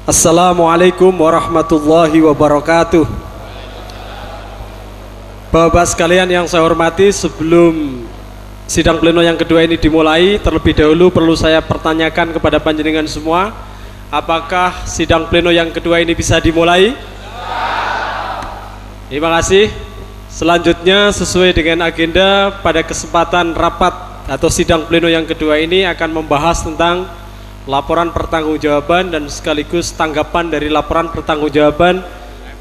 Assalamualaikum warahmatullahi wabarakatuh. Bapak sekalian yang saya hormati, sebelum sidang pleno yang kedua ini dimulai, terlebih dahulu perlu saya pertanyakan kepada panjenengan semua, apakah sidang pleno yang kedua ini bisa dimulai? Terima kasih. Selanjutnya sesuai dengan agenda, pada kesempatan rapat atau sidang pleno yang kedua ini akan membahas tentang laporan pertanggungjawaban dan sekaligus tanggapan dari laporan pertanggungjawaban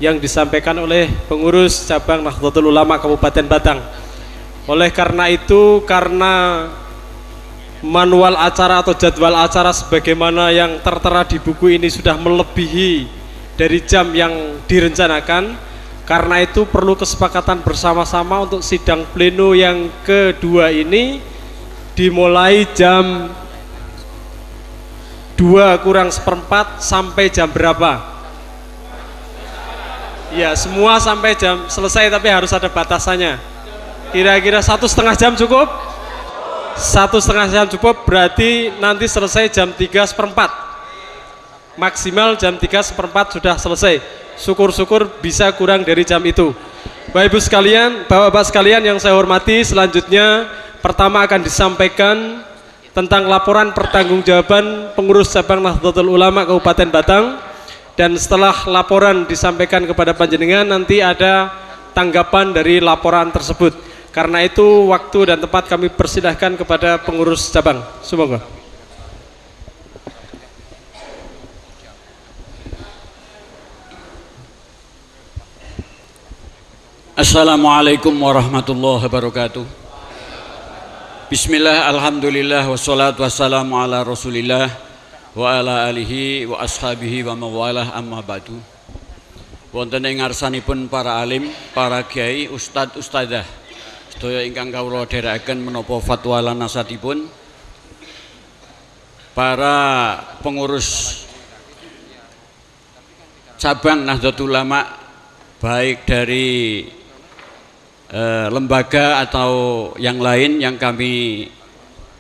yang disampaikan oleh pengurus cabang Nahdlatul Ulama Kabupaten Batang. Oleh karena itu, karena manual acara atau jadwal acara sebagaimana yang tertera di buku ini sudah melebihi dari jam yang direncanakan, karena itu perlu kesepakatan bersama-sama untuk sidang pleno yang kedua ini dimulai jam 2:04 sampai jam berapa? Ya, semua sampai jam selesai, tapi harus ada batasannya. Kira-kira 1,5 jam cukup? 1,5 jam cukup, berarti nanti selesai jam 3:04. Maksimal jam 3:04 sudah selesai. Syukur-syukur bisa kurang dari jam itu. Bapak Ibu sekalian, Bapak-bapak sekalian yang saya hormati, selanjutnya pertama akan disampaikan tentang laporan pertanggungjawaban pengurus cabang Nahdlatul Ulama Kabupaten Batang, dan setelah laporan disampaikan kepada panjenengan nanti ada tanggapan dari laporan tersebut. Karena itu waktu dan tempat kami persilahkan kepada pengurus cabang. Semoga. Assalamualaikum warahmatullahi wabarakatuh. Bismillah, alhamdulillah, wassalatu wassalamu ala rasulillah wa ala alihi wa ashabihi wa mawalah, amma ba'du. Wonten ing ngarsanipun para alim, para kiai, ustad, ustadzah, sedaya ingkang kawula dherekaken menapa fatwa lan nasihatipun, para pengurus cabang Nahdlatul Ulama, baik dari lembaga atau yang lain, yang kami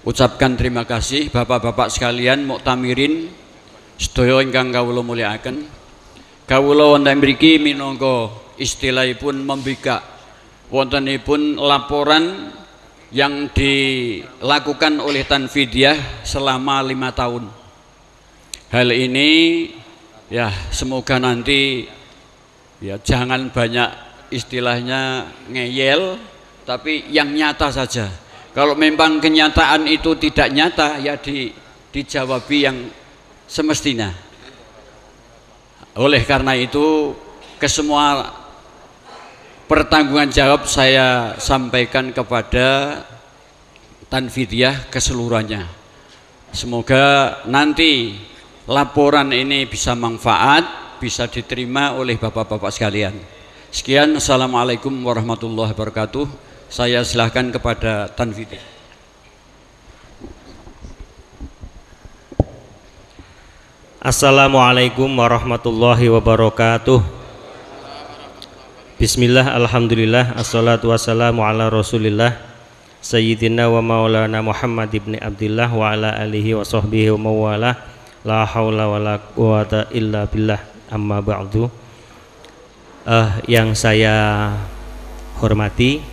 ucapkan terima kasih. Bapak-bapak sekalian, muktamirin sedaya ingkang kawula mulyakaken, kawula wonten mriki minangka istilahipun membikak wontenipun laporan yang dilakukan oleh Tanfidiyah selama 5 tahun. Hal ini ya semoga nanti ya jangan banyak istilahnya ngeyel, tapi yang nyata saja. Kalau memang kenyataan itu tidak nyata, ya dijawabi yang semestinya. Oleh karena itu, kesemua pertanggungan jawab saya sampaikan kepada Tanfidiyah keseluruhannya. Semoga nanti laporan ini bisa manfaat, bisa diterima oleh bapak-bapak sekalian. Sekian, assalamualaikum warahmatullahi wabarakatuh. Saya silahkan kepada Tanfidiyah. Assalamualaikum warahmatullahi wabarakatuh. Bismillah, alhamdulillah, assalatu wassalamu ala rasulillah Sayyidina wa maulana Muhammad ibn Abdillah wa ala alihi wa sahbihi wa mawalah. La hawla wa la quwata illa billah, amma ba'du. Yang saya hormati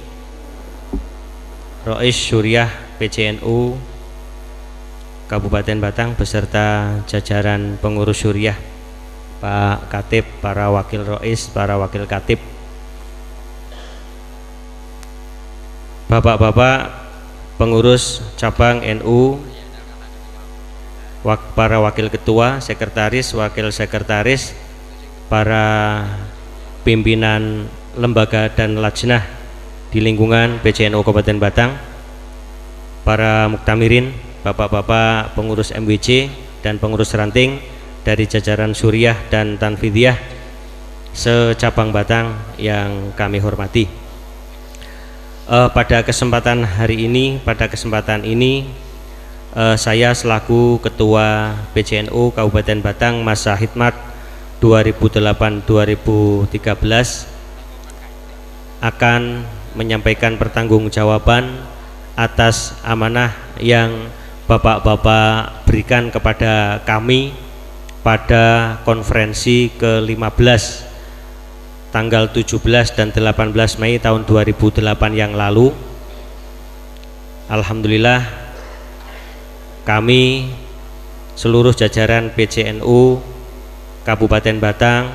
Rais Syuriah PCNU Kabupaten Batang beserta jajaran pengurus Syuriah, Pak Katib, para wakil Rais, para wakil Katib, Bapak-bapak pengurus cabang NU, para wakil ketua, sekretaris, wakil sekretaris, para pimpinan lembaga dan lajnah di lingkungan PCNU Kabupaten Batang, para muktamirin, bapak-bapak pengurus MWC dan pengurus ranting dari jajaran Syuriah dan Tanfidiyah secabang Batang yang kami hormati. Pada kesempatan ini, saya selaku Ketua PCNU Kabupaten Batang masa khidmat 2008-2013 akan menyampaikan pertanggungjawaban atas amanah yang bapak-bapak berikan kepada kami pada konferensi ke-15 tanggal 17 dan 18 Mei tahun 2008 yang lalu. Alhamdulillah kami seluruh jajaran PCNU Kabupaten Batang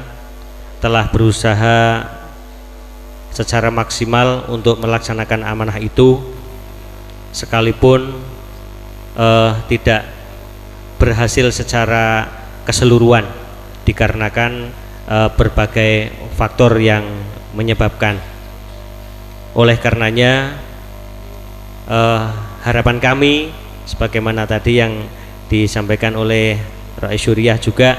telah berusaha secara maksimal untuk melaksanakan amanah itu, sekalipun tidak berhasil secara keseluruhan dikarenakan berbagai faktor yang menyebabkan. Oleh karenanya harapan kami sebagaimana tadi yang disampaikan oleh Rais Syuriah juga,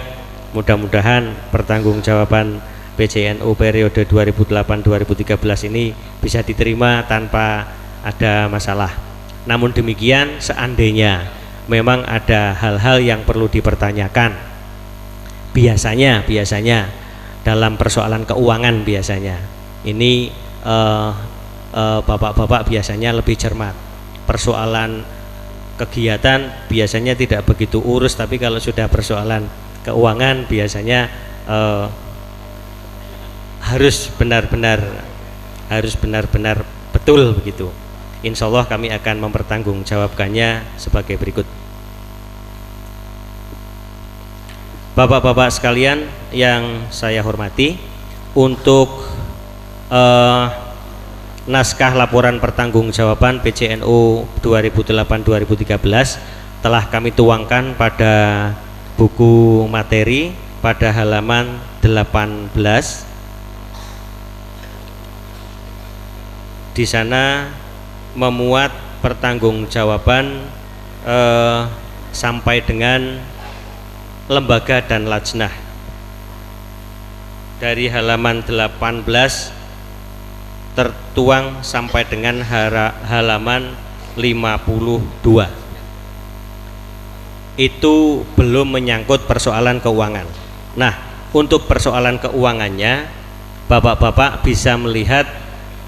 mudah-mudahan pertanggungjawaban PCNU periode 2008-2013 ini bisa diterima tanpa ada masalah. Namun demikian, seandainya memang ada hal-hal yang perlu dipertanyakan, biasanya dalam persoalan keuangan biasanya ini bapak-bapak biasanya lebih cermat. Persoalan kegiatan biasanya tidak begitu urus, tapi kalau sudah persoalan keuangan biasanya harus benar-benar betul begitu. Insya Allah kami akan mempertanggungjawabkannya sebagai berikut. Bapak-bapak sekalian yang saya hormati, untuk naskah laporan pertanggungjawaban PCNU 2008-2013 telah kami tuangkan pada buku materi pada halaman 18. Di sana memuat pertanggungjawaban sampai dengan lembaga dan lajnah. Dari halaman 18 tertuang sampai dengan halaman 52. Itu belum menyangkut persoalan keuangan. Nah, untuk persoalan keuangannya bapak-bapak bisa melihat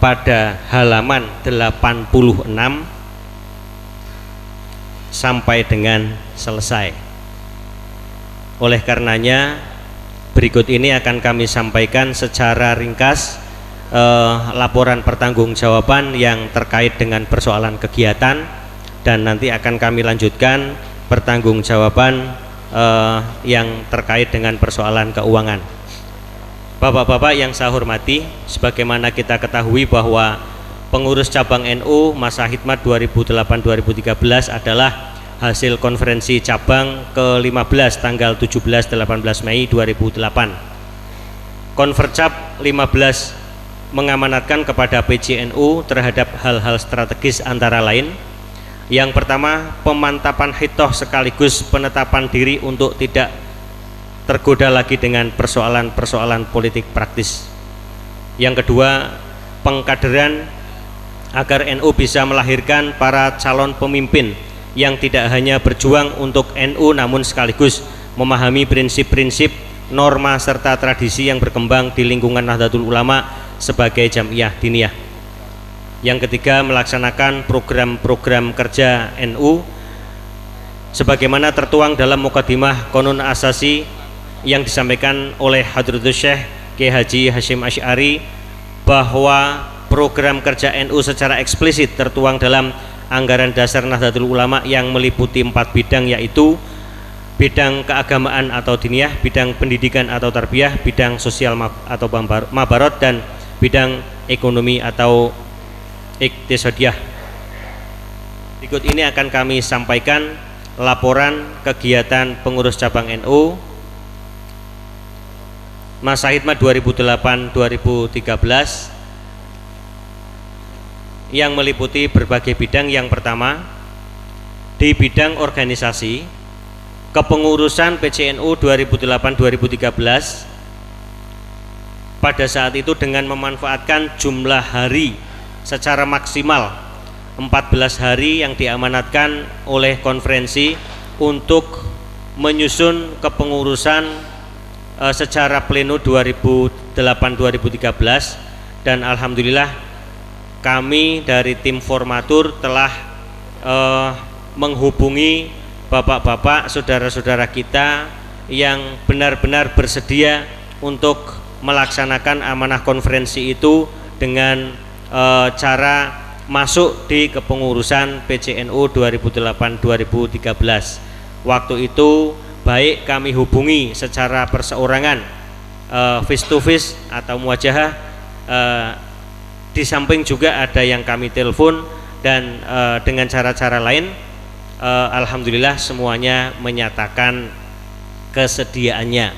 pada halaman 86 sampai dengan selesai. Oleh karenanya berikut ini akan kami sampaikan secara ringkas laporan pertanggungjawaban yang terkait dengan persoalan kegiatan, dan nanti akan kami lanjutkan pertanggungjawaban yang terkait dengan persoalan keuangan. Bapak-bapak yang saya hormati, sebagaimana kita ketahui bahwa pengurus cabang NU masa hikmat 2008-2013 adalah hasil konferensi cabang ke-15 tanggal 17-18 Mei 2008. Konfercap 15 mengamanatkan kepada PCNU terhadap hal-hal strategis antara lain. Yang pertama, pemantapan hitoh sekaligus penetapan diri untuk tidak tergoda lagi dengan persoalan-persoalan politik praktis. Yang kedua, pengkaderan agar NU bisa melahirkan para calon pemimpin yang tidak hanya berjuang untuk NU namun sekaligus memahami prinsip-prinsip, norma serta tradisi yang berkembang di lingkungan Nahdlatul Ulama sebagai jamiah diniyah. Yang ketiga, melaksanakan program-program kerja NU sebagaimana tertuang dalam mukadimah Qonun Asasi yang disampaikan oleh Hadratus Syekh Kiai Haji Hasyim Asy'ari, bahwa program kerja NU secara eksplisit tertuang dalam anggaran dasar Nahdlatul Ulama yang meliputi 4 bidang, yaitu bidang keagamaan atau diniyah, bidang pendidikan atau tarbiyah, bidang sosial atau mabarot, dan bidang ekonomi atau iktisadiyah. Berikut ini akan kami sampaikan laporan kegiatan pengurus cabang NU masa hikmat 2008-2013 yang meliputi berbagai bidang. Yang pertama, di bidang organisasi, kepengurusan PCNU 2008-2013 pada saat itu dengan memanfaatkan jumlah hari secara maksimal 14 hari yang diamanatkan oleh konferensi untuk menyusun kepengurusan secara pleno 2008-2013, dan alhamdulillah kami dari tim formatur telah menghubungi bapak-bapak, saudara-saudara kita yang benar-benar bersedia untuk melaksanakan amanah konferensi itu dengan cara masuk di kepengurusan PCNU 2008-2013. Waktu itu baik kami hubungi secara perseorangan, face to face atau muwajahah, di samping juga ada yang kami telepon, dan dengan cara-cara lain, alhamdulillah semuanya menyatakan kesediaannya.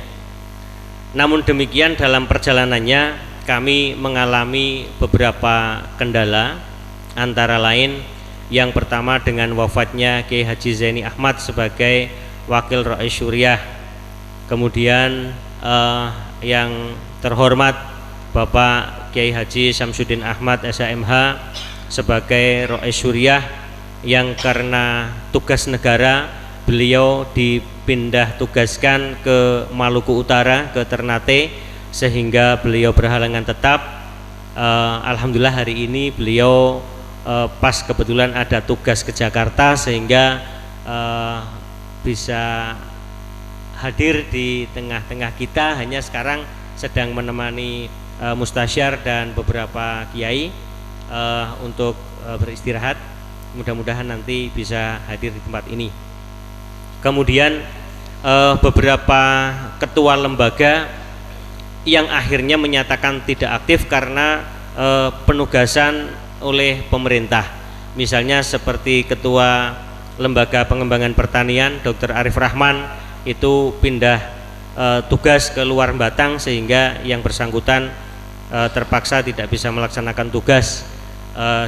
Namun demikian dalam perjalanannya kami mengalami beberapa kendala, antara lain yang pertama dengan wafatnya Kiai Haji Zaini Ahmad sebagai Wakil Rais Syuriah. Kemudian yang terhormat Bapak Kiai Haji Samsudin Ahmad SHMH sebagai Rais Syuriah, yang karena tugas negara beliau dipindah tugaskan ke Maluku Utara, ke Ternate, sehingga beliau berhalangan tetap. Alhamdulillah hari ini beliau pas kebetulan ada tugas ke Jakarta, sehingga bisa hadir di tengah-tengah kita. Hanya sekarang sedang menemani mustasyar dan beberapa kiai untuk beristirahat. Mudah-mudahan nanti bisa hadir di tempat ini. Kemudian beberapa ketua lembaga yang akhirnya menyatakan tidak aktif karena penugasan oleh pemerintah. Misalnya seperti Ketua Lembaga Pengembangan Pertanian Dr. Arif Rahman itu pindah tugas ke luar Batang, sehingga yang bersangkutan terpaksa tidak bisa melaksanakan tugas.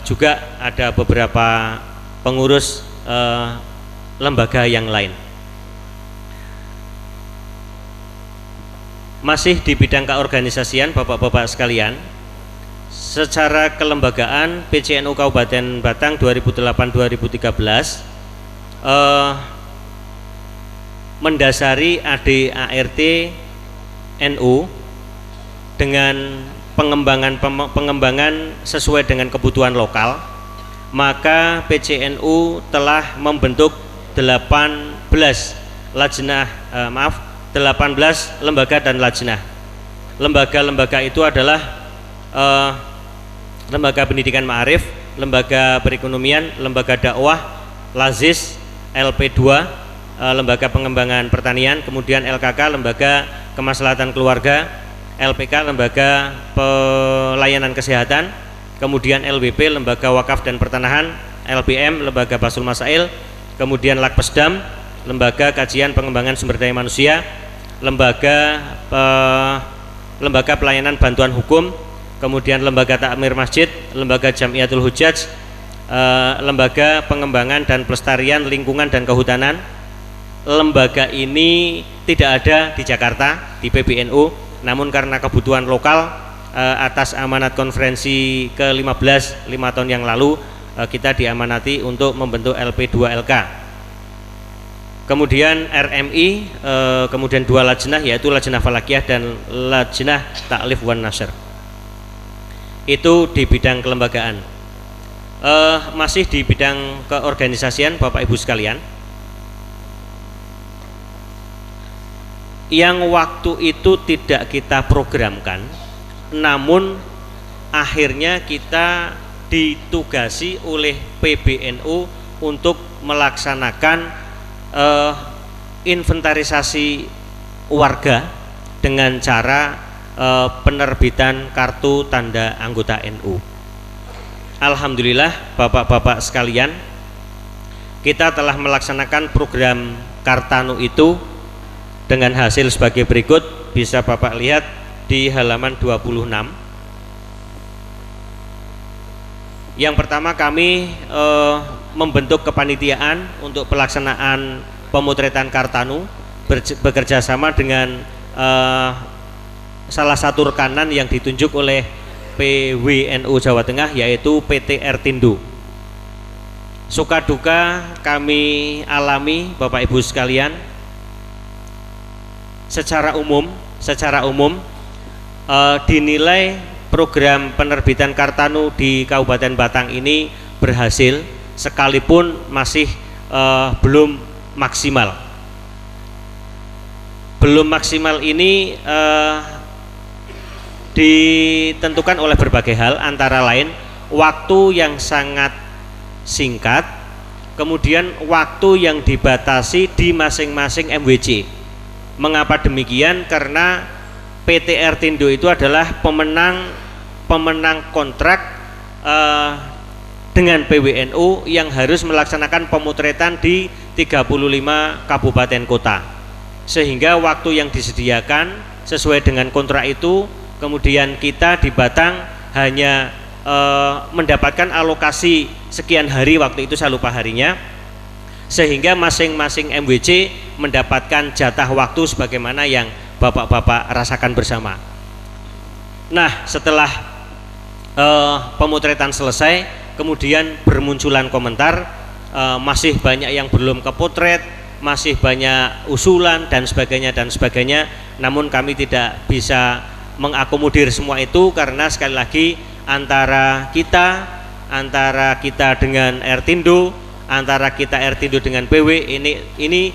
Juga ada beberapa pengurus lembaga yang lain. Masih di bidang keorganisasian, Bapak-bapak sekalian, secara kelembagaan PCNU Kabupaten Batang 2008-2013 mendasari ADART NU dengan pengembangan sesuai dengan kebutuhan lokal. Maka PCNU telah membentuk 18 lembaga dan lajnah. Lembaga-lembaga itu adalah lembaga pendidikan ma'arif, lembaga perekonomian, lembaga dakwah, LAZIS, LP2, lembaga pengembangan pertanian, kemudian LKK, lembaga kemaslahatan keluarga, LPK, lembaga pelayanan kesehatan, kemudian LBP, lembaga wakaf dan pertanahan, LPM, lembaga Basul Masail, kemudian Lakpesdam, lembaga kajian pengembangan sumber daya manusia, lembaga pelayanan bantuan hukum, kemudian lembaga takmir masjid, lembaga Jamiatul Hujjaj, lembaga pengembangan dan pelestarian lingkungan dan kehutanan. Lembaga ini tidak ada di Jakarta, di PBNU, namun karena kebutuhan lokal atas amanat konferensi ke-15 5 tahun yang lalu, kita diamanati untuk membentuk LP2LK. Kemudian RMI, kemudian 2 lajnah, yaitu Lajnah Falakiyah dan Lajnah Ta'lif wan Nasr. Itu di bidang kelembagaan. Masih di bidang keorganisasian, Bapak Ibu sekalian, yang waktu itu tidak kita programkan, namun akhirnya kita ditugasi oleh PBNU untuk melaksanakan inventarisasi warga dengan cara penerbitan kartu tanda anggota NU. Alhamdulillah Bapak-bapak sekalian, kita telah melaksanakan program Kartanu itu dengan hasil sebagai berikut. Bisa Bapak lihat di halaman 26. Yang pertama, kami membentuk kepanitiaan untuk pelaksanaan pemotretan Kartanu, bekerja sama dengan salah satu rekanan yang ditunjuk oleh PWNU Jawa Tengah, yaitu PT Ertindo. Suka duka kami alami, Bapak Ibu sekalian, secara umum dinilai program penerbitan Kartanu di Kabupaten Batang ini berhasil, sekalipun masih belum maksimal. belum maksimal ini ditentukan oleh berbagai hal, antara lain waktu yang sangat singkat, kemudian waktu yang dibatasi di masing-masing MWC. Mengapa demikian? Karena PT Ertindo itu adalah pemenang kontrak dengan PWNU yang harus melaksanakan pemotretan di 35 kabupaten kota, sehingga waktu yang disediakan sesuai dengan kontrak itu. Kemudian kita di Batang hanya mendapatkan alokasi sekian hari, waktu itu saya lupa harinya, sehingga masing-masing MWC mendapatkan jatah waktu sebagaimana yang bapak-bapak rasakan bersama. Nah, setelah pemotretan selesai, kemudian bermunculan komentar, masih banyak yang belum kepotret, masih banyak usulan dan sebagainya, namun kami tidak bisa mengakomodir semua itu karena sekali lagi antara kita dengan Ertindo, antara kita Ertindo dengan PW ini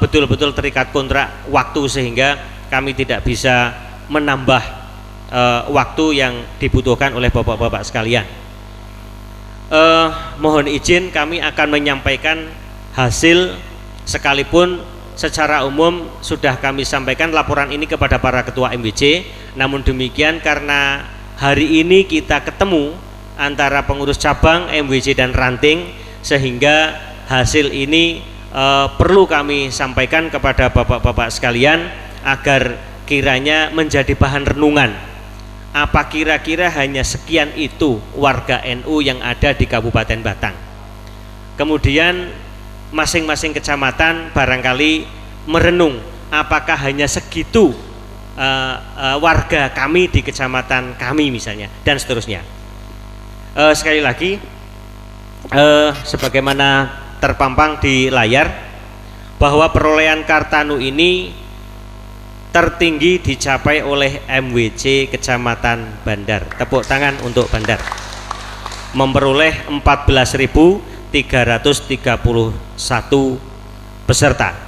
betul-betul terikat kontrak waktu, sehingga kami tidak bisa menambah waktu yang dibutuhkan oleh bapak-bapak sekalian. Mohon izin kami akan menyampaikan hasil, sekalipun secara umum sudah kami sampaikan laporan ini kepada para ketua MWC. Namun demikian, karena hari ini kita ketemu antara pengurus cabang, MWC dan ranting, sehingga hasil ini perlu kami sampaikan kepada bapak-bapak sekalian agar kiranya menjadi bahan renungan. Apa kira-kira hanya sekian itu warga NU yang ada di Kabupaten Batang? Kemudian masing-masing kecamatan barangkali merenung, apakah hanya segitu warga kami di kecamatan kami misalnya, dan seterusnya. Sekali lagi, sebagaimana terpampang di layar, bahwa perolehan Kartanu ini tertinggi dicapai oleh MWC Kecamatan Bandar. Tepuk tangan untuk Bandar, memperoleh 14.331 peserta.